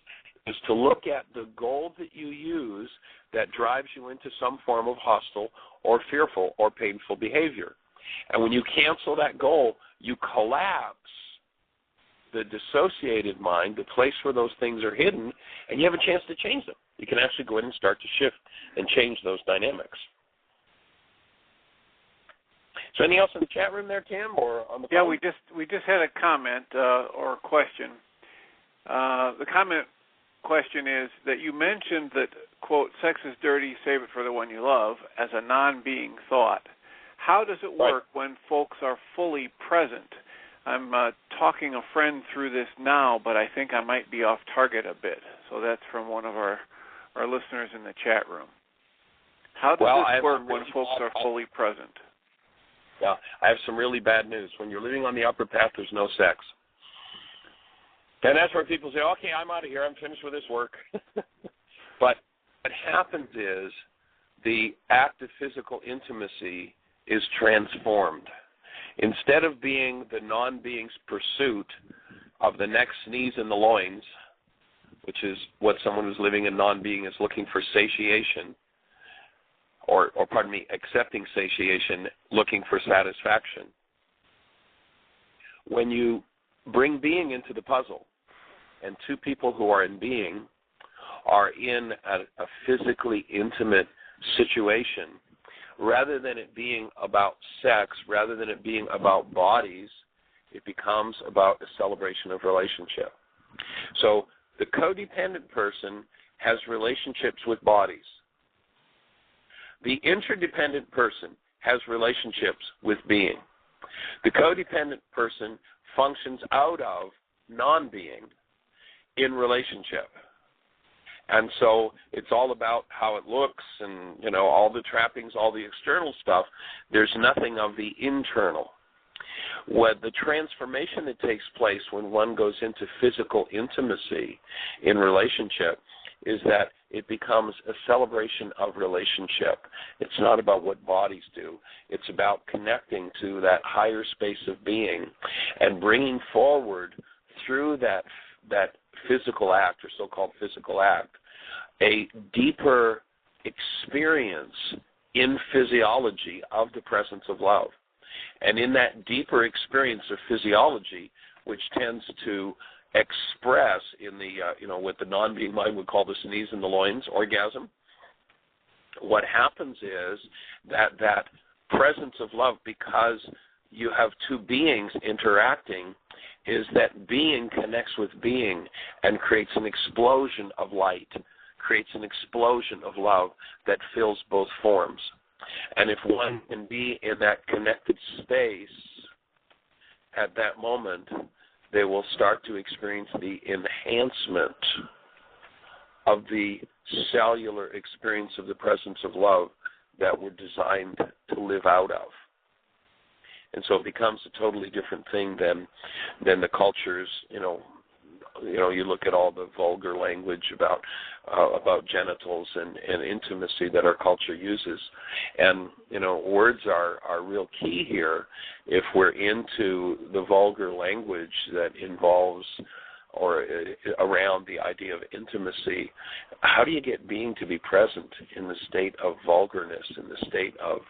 is to look at the goal that you use that drives you into some form of hostile or fearful or painful behavior. And when you cancel that goal, you collapse the dissociated mind, the place where those things are hidden, and you have a chance to change them. You can actually go in and start to shift and change those dynamics. So anything else in the chat room there, Tim, or on the phone?
Yeah, we just had a comment or a question. The question is that you mentioned that, quote, sex is dirty, save it for the one you love, as a non-being thought. How does it work when folks are fully present? I'm talking a friend through this now, but I think I might be off target a bit. So that's from one of our listeners in the chat room. How does this work when folks are fully present?
Yeah, I have some really bad news. When you're living on the upper path, there's no sex. And that's where people say, okay, I'm out of here. I'm finished with this work. But what happens is the act of physical intimacy is transformed. Instead of being the non-being's pursuit of the next sneeze in the loins, which is what someone who's living in non-being is looking for satiation, or accepting satiation, looking for satisfaction. When you bring being into the puzzle, and two people who are in being are in a physically intimate situation, rather than it being about sex, rather than it being about bodies, it becomes about a celebration of relationship. So the codependent person has relationships with bodies. The interdependent person has relationships with being. The codependent person functions out of non-being in relationship. And so it's all about how it looks and, all the trappings, all the external stuff. There's nothing of the internal. What the transformation that takes place when one goes into physical intimacy in relationship is that it becomes a celebration of relationship. It's not about what bodies do. It's about connecting to that higher space of being and bringing forward through that physical act, or so-called physical act, a deeper experience in physiology of the presence of love. And in that deeper experience of physiology, which tends to express in the, what the non-being mind would call the sneeze in the loins orgasm, what happens is that presence of love, because you have two beings interacting, is that being connects with being and creates an explosion of light, creates an explosion of love that fills both forms. And if one can be in that connected space at that moment, they will start to experience the enhancement of the cellular experience of the presence of love that we're designed to live out of. And so it becomes a totally different thing than the cultures, you look at all the vulgar language about genitals and intimacy that our culture uses. And, words are real key here. If we're into the vulgar language that involves or around the idea of intimacy, how do you get being to be present in the state of vulgarness, in the state of,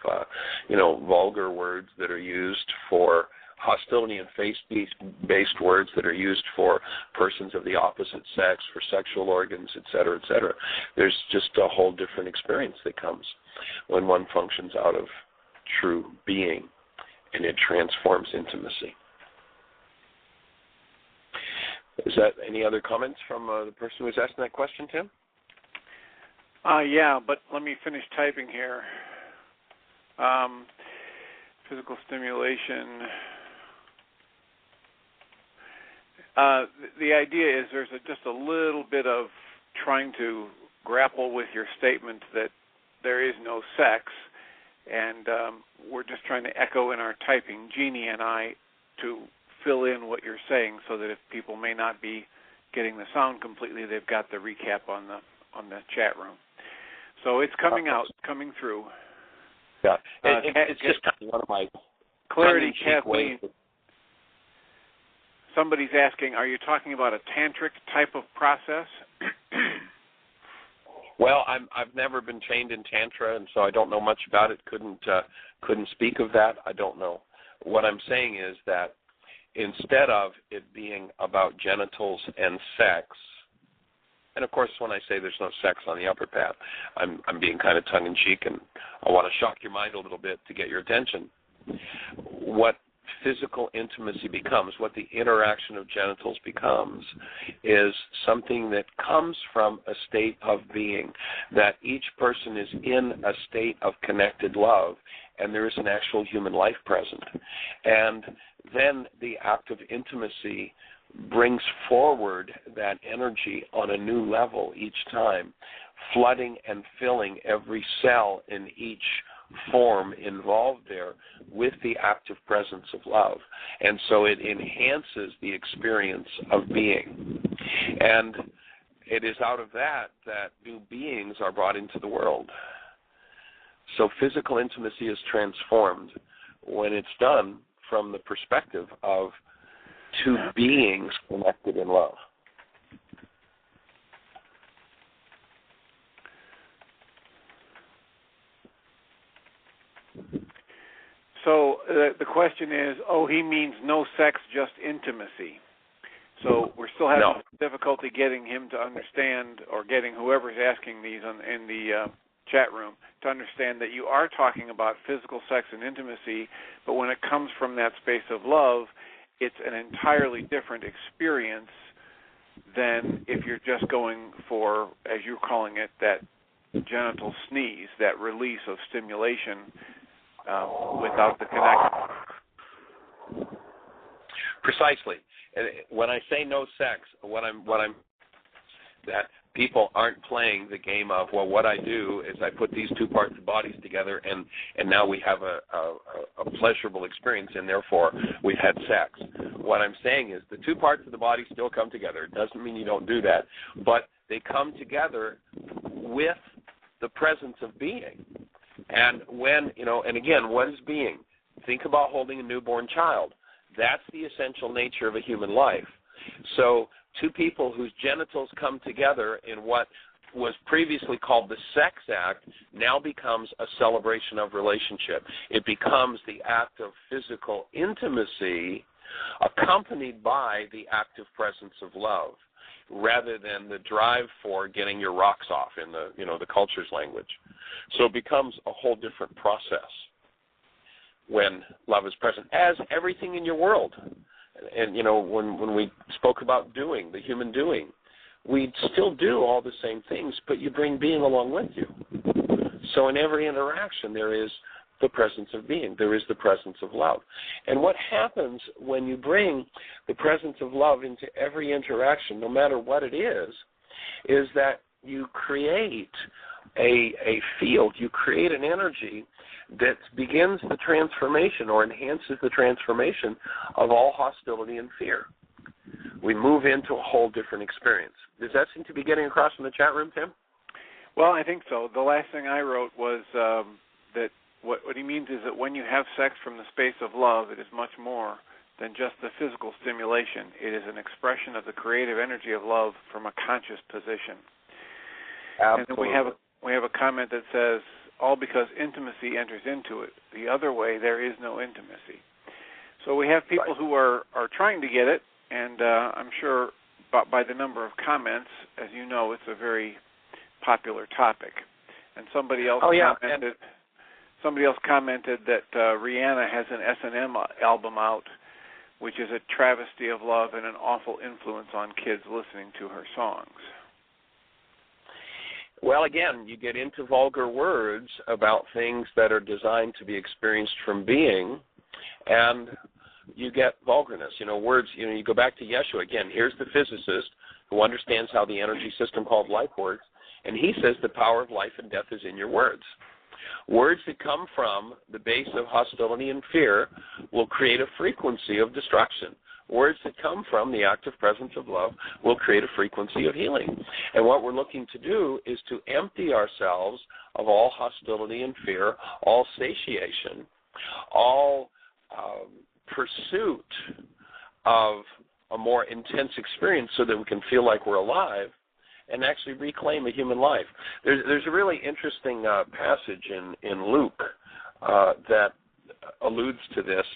vulgar words that are used for hostility and faith-based words that are used for persons of the opposite sex, for sexual organs, et cetera, et cetera. There's just a whole different experience that comes when one functions out of true being, and it transforms intimacy. Is that any other comments from the person who was asking that question, Tim?
Yeah, but let me finish typing here. Physical stimulation. The idea is there's just a little bit of trying to grapple with your statement that there is no sex, and we're just trying to echo in our typing, Jeannie and I, to fill in what you're saying so that if people may not be getting the sound completely, they've got the recap on the chat room. So it's coming out, coming through.
Yeah, it's just kind of one of my
clarity, Kathleen. Somebody's asking, are you talking about a tantric type of process?
Well, I've never been trained in Tantra, and so I don't know much about it. Couldn't speak of that. I don't know. What I'm saying is that instead of it being about genitals and sex, and of course when I say there's no sex on the upper path, I'm being kind of tongue-in-cheek, and I want to shock your mind a little bit to get your attention. What physical intimacy becomes, what the interaction of genitals becomes, is something that comes from a state of being, that each person is in a state of connected love, and there is an actual human life present. And then the act of intimacy brings forward that energy on a new level each time, flooding and filling every cell in each form involved there with the active presence of love. And so it enhances the experience of being. And it is out of that new beings are brought into the world. So physical intimacy is transformed when it's done from the perspective of two beings connected in love.
So the question is, he means no sex, just intimacy. So we're still having difficulty getting him to understand, or getting whoever's asking these in the chat room to understand that you are talking about physical sex and intimacy, but when it comes from that space of love, it's an entirely different experience than if you're just going for, as you're calling it, that genital sneeze, that release of stimulation without the connection.
Precisely. When I say no sex, what I'm that people aren't playing the game of, well, what I do is I put these two parts of bodies together, and now we have a pleasurable experience, and therefore we've had sex. What I'm saying is the two parts of the body still come together. It doesn't mean you don't do that, but they come together with the presence of being. And when, and again, what is being? Think about holding a newborn child. That's the essential nature of a human life. So two people whose genitals come together in what was previously called the sex act now becomes a celebration of relationship. It becomes the act of physical intimacy accompanied by the active presence of love, rather than the drive for getting your rocks off in the culture's language. So it becomes a whole different process when love is present, as everything in your world. And, when we spoke about doing, the human doing, we still do all the same things, but you bring being along with you. So in every interaction, there is the presence of being. There is the presence of love. And what happens when you bring the presence of love into every interaction, no matter what it is that you create a field, you create an energy that begins the transformation or enhances the transformation of all hostility and fear. We move into a whole different experience. Does that seem to be getting across in the chat room, Tim?
Well, I think so. The last thing I wrote was that what he means is that when you have sex from the space of love, it is much more than just the physical stimulation. It is an expression of the creative energy of love from a conscious position.
Absolutely.
And then we have a comment that says, all because intimacy enters into it. The other way, there is no intimacy. So we have people who are trying to get it, and I'm sure by the number of comments, as you know, it's a very popular topic. And somebody else commented that Rihanna has an S&M album out, which is a travesty of love and an awful influence on kids listening to her songs.
Well, again, you get into vulgar words about things that are designed to be experienced from being, and you get vulgarness. Words, you go back to Yeshua. Again, here's the physicist who understands how the energy system called life works, and he says the power of life and death is in your words. Words that come from the base of hostility and fear will create a frequency of destruction. Words that come from the active presence of love will create a frequency of healing. And what we're looking to do is to empty ourselves of all hostility and fear, all satiation, all pursuit of a more intense experience so that we can feel like we're alive and actually reclaim a human life. There's a really interesting passage in Luke that alludes to this,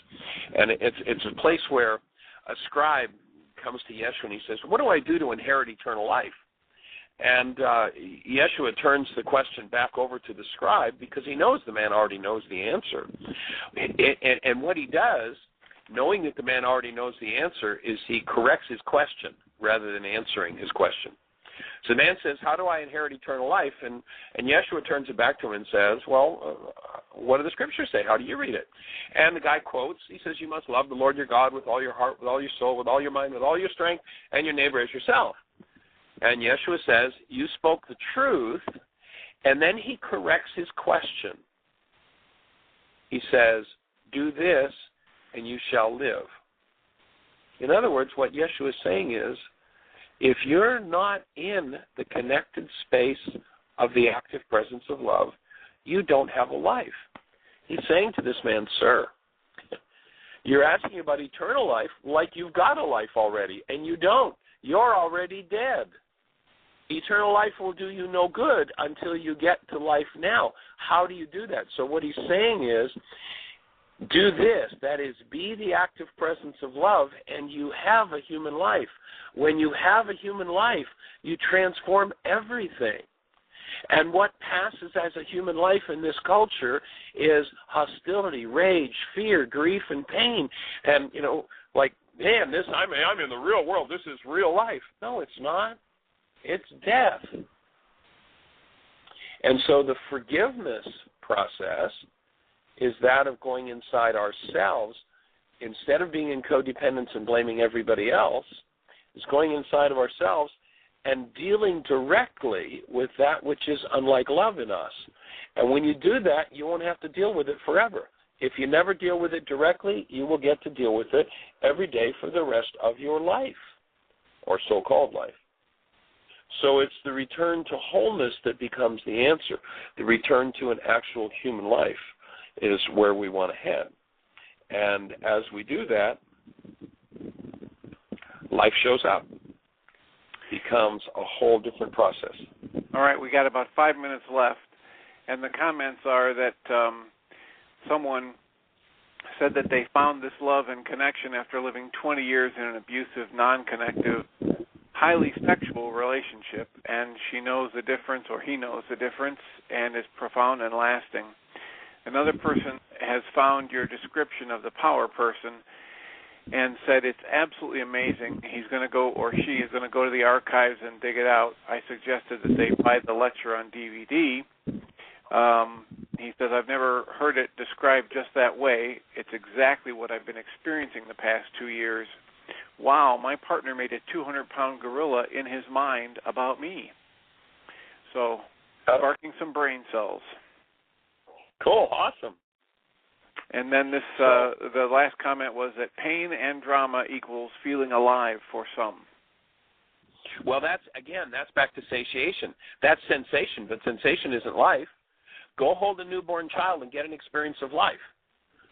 and it's a place where a scribe comes to Yeshua and he says, what do I do to inherit eternal life? And Yeshua turns the question back over to the scribe because he knows the man already knows the answer. And what he does, knowing that the man already knows the answer, is he corrects his question rather than answering his question. So the man says, how do I inherit eternal life? And Yeshua turns it back to him and says, well, what do the scriptures say? How do you read it? And the guy quotes, he says, you must love the Lord your God with all your heart, with all your soul, with all your mind, with all your strength, and your neighbor as yourself. And Yeshua says, you spoke the truth, and then he corrects his question. He says, do this, and you shall live. In other words, what Yeshua is saying is, if you're not in the connected space of the active presence of love, you don't have a life. He's saying to this man, sir, you're asking about eternal life like you've got a life already, and you don't. You're already dead. Eternal life will do you no good until you get to life now. How do you do that? So what he's saying is, do this, that is, be the active presence of love, and you have a human life. When you have a human life, you transform everything. And what passes as a human life in this culture is hostility, rage, fear, grief, and pain. And, like, man, I'm in the real world. This is real life. No, it's not. It's death. And so the forgiveness process is that of going inside ourselves. Instead of being in codependence and blaming everybody else, is going inside of ourselves and dealing directly with that which is unlike love in us. And when you do that, you won't have to deal with it forever. If you never deal with it directly, you will get to deal with it every day for the rest of your life, or so-called life. So it's the return to wholeness that becomes the answer. The return to an actual human life is where we want to head. And as we do that, life shows up. Becomes a whole different process.
All right, we got about 5 minutes left, and the comments are that someone said that they found this love and connection after living 20 years in an abusive, non-connective, highly sexual relationship, and she knows the difference, or he knows the difference, and it's profound and lasting. Another person has found your description of the power person and said it's absolutely amazing. He's going to go, or she is going to go to the archives and dig it out. I suggested that they buy the lecture on DVD. He says, I've never heard it described just that way. It's exactly what I've been experiencing the past 2 years. Wow, my partner made a 200-pound gorilla in his mind about me. So, sparking some brain cells.
Cool, awesome.
And then this, the last comment was that pain and drama equals feeling alive for some.
Well, that's back to satiation. That's sensation, but sensation isn't life. Go hold a newborn child and get an experience of life.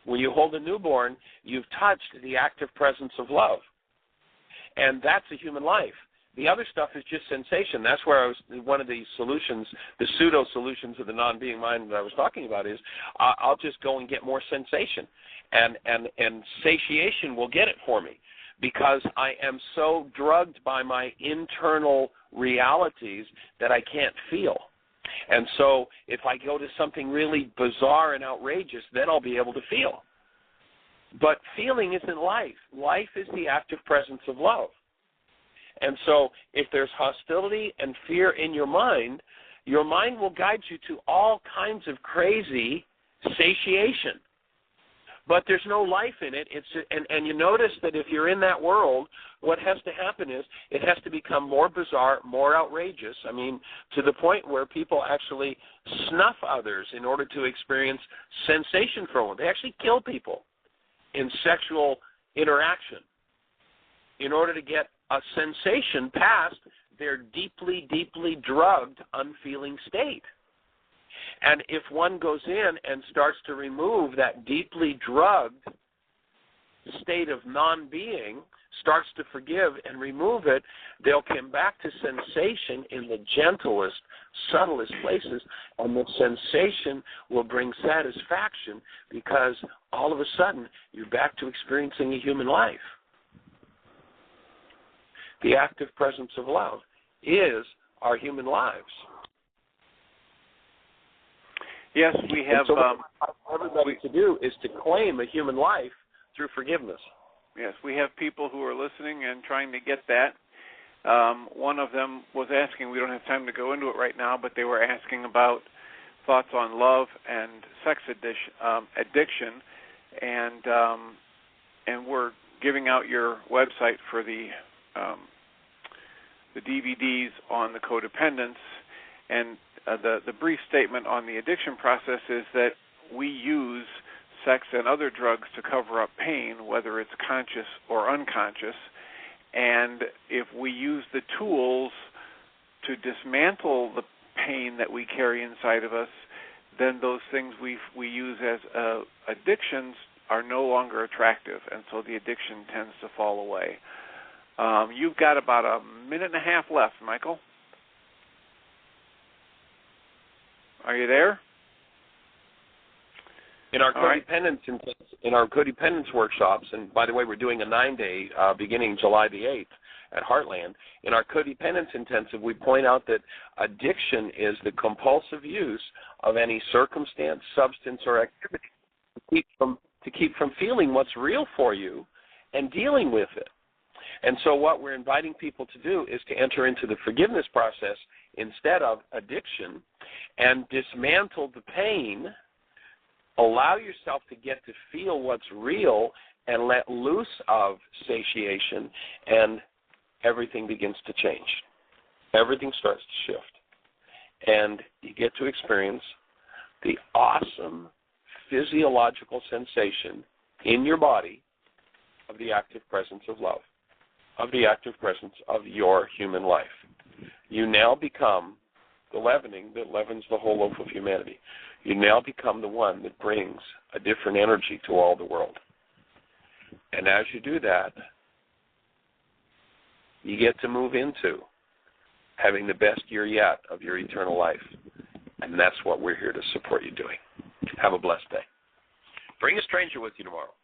When you hold a newborn, you've touched the active presence of love. And that's a human life. The other stuff is just sensation. That's where one of the solutions, the pseudo-solutions of the non-being mind that I was talking about is I'll just go and get more sensation. And satiation will get it for me because I am so drugged by my internal realities that I can't feel. And so if I go to something really bizarre and outrageous, then I'll be able to feel. But feeling isn't life. Life is the active presence of love. And so if there's hostility and fear in your mind will guide you to all kinds of crazy satiation. But there's no life in it. And you notice that if you're in that world, what has to happen is it has to become more bizarre, more outrageous. I mean, to the point where people actually snuff others in order to experience sensation from them. They actually kill people in sexual interaction in order to get a sensation past their deeply, deeply drugged, unfeeling state. And if one goes in and starts to remove that deeply drugged state of non-being, starts to forgive and remove it, they'll come back to sensation in the gentlest, subtlest places, and the sensation will bring satisfaction because all of a sudden you're back to experiencing a human life. The active presence of love is our human lives.
Yes, we have.
So what everybody to do is to claim a human life through forgiveness.
Yes, we have people who are listening and trying to get that. One of them was asking, we don't have time to go into it right now, but they were asking about thoughts on love and sex addiction, and we're giving out your website for the DVDs on the codependence, and the brief statement on the addiction process is that we use sex and other drugs to cover up pain, whether it's conscious or unconscious, and if we use the tools to dismantle the pain that we carry inside of us, then those things we use as addictions are no longer attractive, and so the addiction tends to fall away. You've got about a minute and a half left, Michael. Are you there?
In our codependence workshops, and by the way, we're doing a 9-day beginning July the 8th at Heartland. In our codependence intensive, we point out that addiction is the compulsive use of any circumstance, substance, or activity to keep from feeling what's real for you and dealing with it. And so what we're inviting people to do is to enter into the forgiveness process instead of addiction and dismantle the pain, allow yourself to get to feel what's real and let loose of satiation, and everything begins to change. everything starts to shift. And you get to experience the awesome physiological sensation in your body of the active presence of love, of the active presence of your human life. You now become the leavening that leavens the whole loaf of humanity. You now become the one that brings a different energy to all the world. And as you do that, you get to move into having the best year yet of your eternal life. And that's what we're here to support you doing. Have a blessed day. Bring a stranger with you tomorrow.